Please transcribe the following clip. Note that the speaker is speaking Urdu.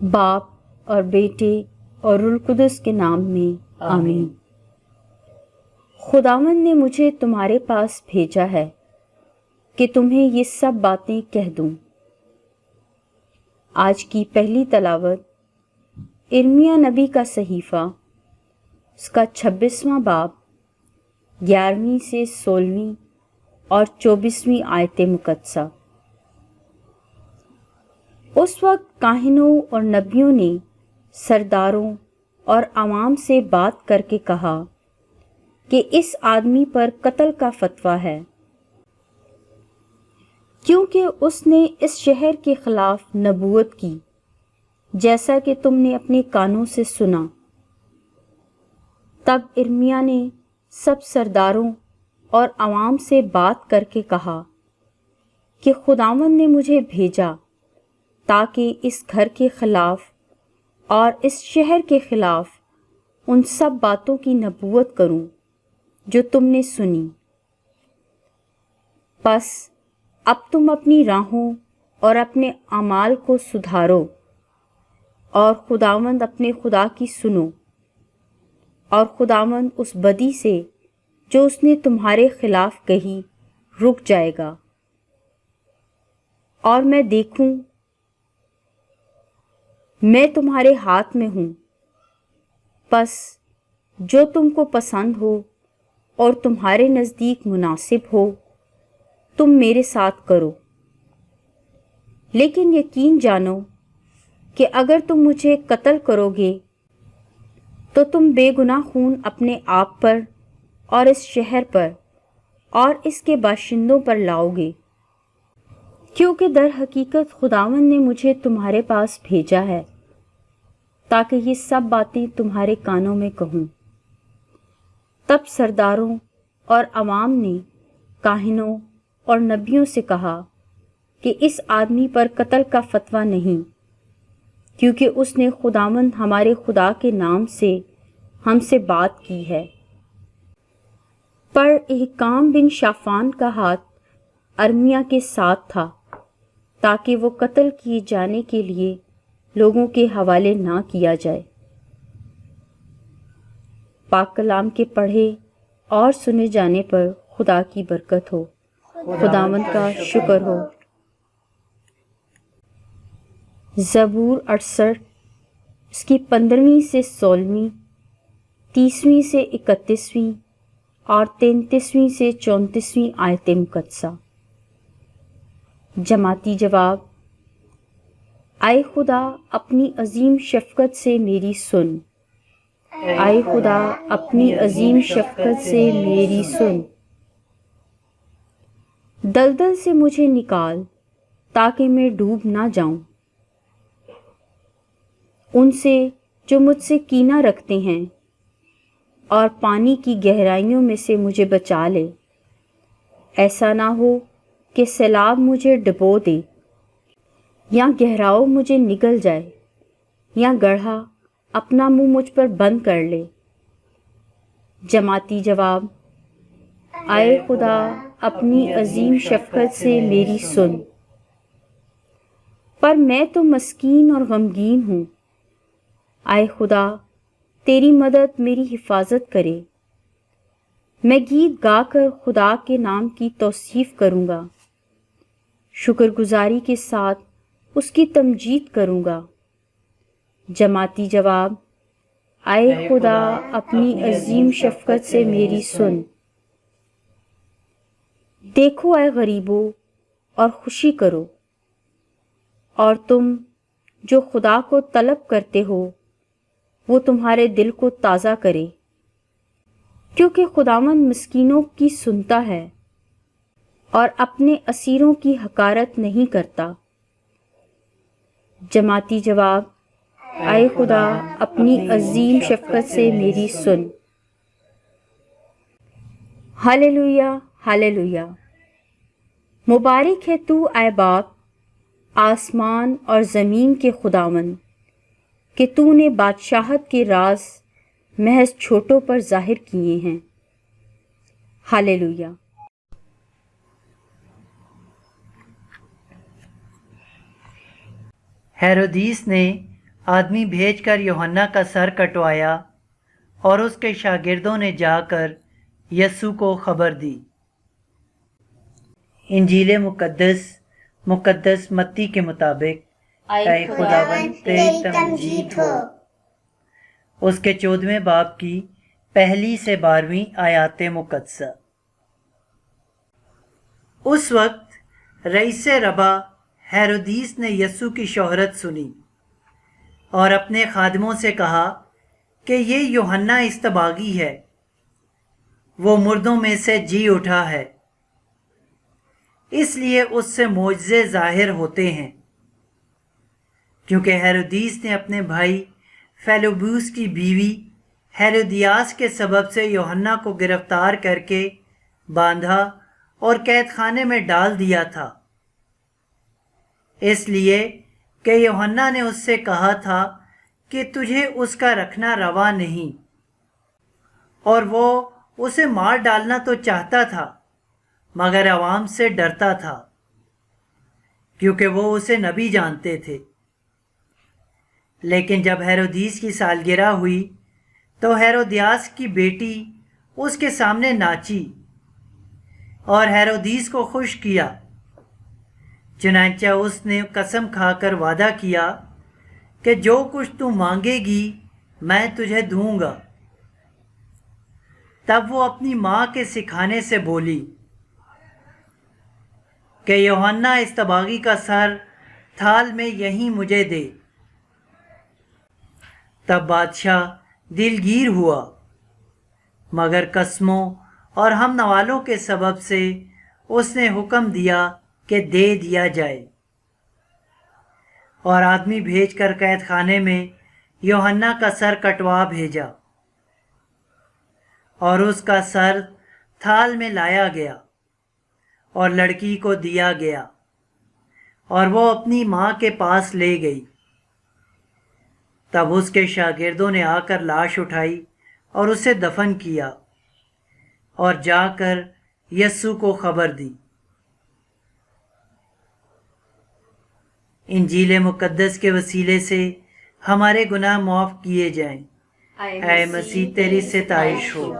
باپ اور بیٹے اور روح القدس کے نام میں آمین۔ خداوند نے مجھے تمہارے پاس بھیجا ہے کہ تمہیں یہ سب باتیں کہہ دوں۔ آج کی پہلی تلاوت ارمیا نبی کا صحیفہ، اس کا 26واں باب، 11ویں سے 16ویں اور 24ویں آیت مقدسہ۔ اس وقت کاہنوں اور نبیوں نے سرداروں اور عوام سے بات کر کے کہا کہ اس آدمی پر قتل کا فتویٰ ہے، کیونکہ اس نے اس شہر کے خلاف نبوت کی، جیسا کہ تم نے اپنے کانوں سے سنا۔ تب ارمیا نے سب سرداروں اور عوام سے بات کر کے کہا کہ خداوند نے مجھے بھیجا تاکہ اس گھر کے خلاف اور اس شہر کے خلاف ان سب باتوں کی نبوت کروں جو تم نے سنی۔ پس اب تم اپنی راہوں اور اپنے اعمال کو سدھارو اور خداوند اپنے خدا کی سنو، اور خداوند اس بدی سے جو اس نے تمہارے خلاف کہی رک جائے گا۔ اور میں دیکھوں، میں تمہارے ہاتھ میں ہوں، پس جو تم کو پسند ہو اور تمہارے نزدیک مناسب ہو تم میرے ساتھ کرو۔ لیکن یقین جانو کہ اگر تم مجھے قتل کرو گے تو تم بے گناہ خون اپنے آپ پر اور اس شہر پر اور اس کے باشندوں پر لاؤ گے، کیونکہ در حقیقت خداوند نے مجھے تمہارے پاس بھیجا ہے تاکہ یہ سب باتیں تمہارے کانوں میں کہوں۔ تب سرداروں اور عوام نے کاہنوں اور نبیوں سے کہا کہ اس آدمی پر قتل کا فتویٰ نہیں، کیونکہ اس نے خداوند ہمارے خدا کے نام سے ہم سے بات کی ہے۔ پر احکام بن شافان کا ہاتھ ارمیا کے ساتھ تھا تاکہ وہ قتل کیے جانے کے لیے لوگوں کے حوالے نہ کیا جائے۔ پاک کلام کے پڑھے اور سنے جانے پر خدا کی برکت ہو۔ خداوند کا شکر ہو۔ زبور 68، اس کی 15ویں سے 16ویں، 30ویں سے 31ویں اور 33ویں سے 34ویں آیت مقدسہ۔ جماعتی جواب: اے خدا اپنی عظیم شفقت سے میری سن، اے خدا اپنی عظیم شفقت سے میری سن۔ دلدل سے مجھے نکال تاکہ میں ڈوب نہ جاؤں، ان سے جو مجھ سے کینہ رکھتے ہیں، اور پانی کی گہرائیوں میں سے مجھے بچا لے۔ ایسا نہ ہو کہ سیلاب مجھے ڈبو دے، یا گہراؤ مجھے نگل جائے، یا گڑھا اپنا منہ مجھ پر بند کر لے۔ جماعتی جواب: اے خدا اپنی عظیم شفقت سے میری سن۔ پر میں تو مسکین اور غمگین ہوں، اے خدا تیری مدد میری حفاظت کرے۔ میں گیت گا کر خدا کے نام کی توصیف کروں گا، شکر گزاری کے ساتھ اس کی تمجید کروں گا۔ جماعتی جواب: اے خدا اپنی عظیم شفقت سے میری سن۔ دیکھو اے غریبوں اور خوشی کرو، اور تم جو خدا کو طلب کرتے ہو وہ تمہارے دل کو تازہ کرے، کیونکہ خداوند مسکینوں کی سنتا ہے اور اپنے اسیروں کی حقارت نہیں کرتا۔ جماعتی جواب: اے خدا اپنی عظیم شفقت سے میری سن۔ Hallelujah, hallelujah. مبارک ہے تو اے باپ آسمان اور زمین کے خداوند، کہ تو نے بادشاہت کے راز محض چھوٹوں پر ظاہر کیے ہیں۔ ہاللویا۔ ہیرودیس نے آدمی بھیج کر یوحنا کا سر کٹوایا اور اس کے شاگردوں نے جا کر یسوع کو خبر دی۔ انجیل مقدس متی کے مطابق اے خداوند تیری تمجید ہو۔ اس کے 14ویں باب کی پہلی سے 12ویں آیات مقدسہ۔ اس وقت رئیس ربا ہیرودیس نے یسوع کی شہرت سنی اور اپنے خادموں سے کہا کہ یہ یوحنا اصطباغی ہے، وہ مردوں میں سے جی اٹھا ہے، اس لیے اس سے معجزے ظاہر ہوتے ہیں۔ کیونکہ ہیرودیس نے اپنے بھائی فیلبوس کی بیوی ہیرودیاس کے سبب سے یوحنا کو گرفتار کر کے باندھا اور قید خانے میں ڈال دیا تھا، اس لیے کہ یوحنا نے اس سے کہا تھا کہ تجھے اس کا رکھنا روا نہیں، اور وہ اسے مار ڈالنا تو چاہتا تھا مگر عوام سے ڈرتا تھا کیونکہ وہ اسے نبی جانتے تھے۔ لیکن جب ہیرودیس کی سالگرہ ہوئی تو ہیرودیاس کی بیٹی اس کے سامنے ناچی اور ہیرودیس کو خوش کیا، چنانچہ اس نے قسم کھا کر وعدہ کیا کہ جو کچھ تو مانگے گی میں تجھے دوں گا۔ تب وہ اپنی ماں کے سکھانے سے بولی کہ یوحنا اصطباغی کا سر تھال میں یہیں مجھے دے۔ تب بادشاہ دلگیر ہوا، مگر قسموں اور ہم نوالوں کے سبب سے اس نے حکم دیا کہ دے دیا جائے، اور آدمی بھیج کر قید خانے میں یوحنا کا سر کٹوا بھیجا، اور اس کا سر تھال میں لایا گیا اور لڑکی کو دیا گیا، اور وہ اپنی ماں کے پاس لے گئی۔ تب اس کے شاگردوں نے آ کر لاش اٹھائی اور اسے دفن کیا، اور جا کر یسوع کو خبر دی۔ انجیل مقدس کے وسیلے سے ہمارے گناہ معاف کیے جائیں۔ اے مسیح تیری ستائش ہو۔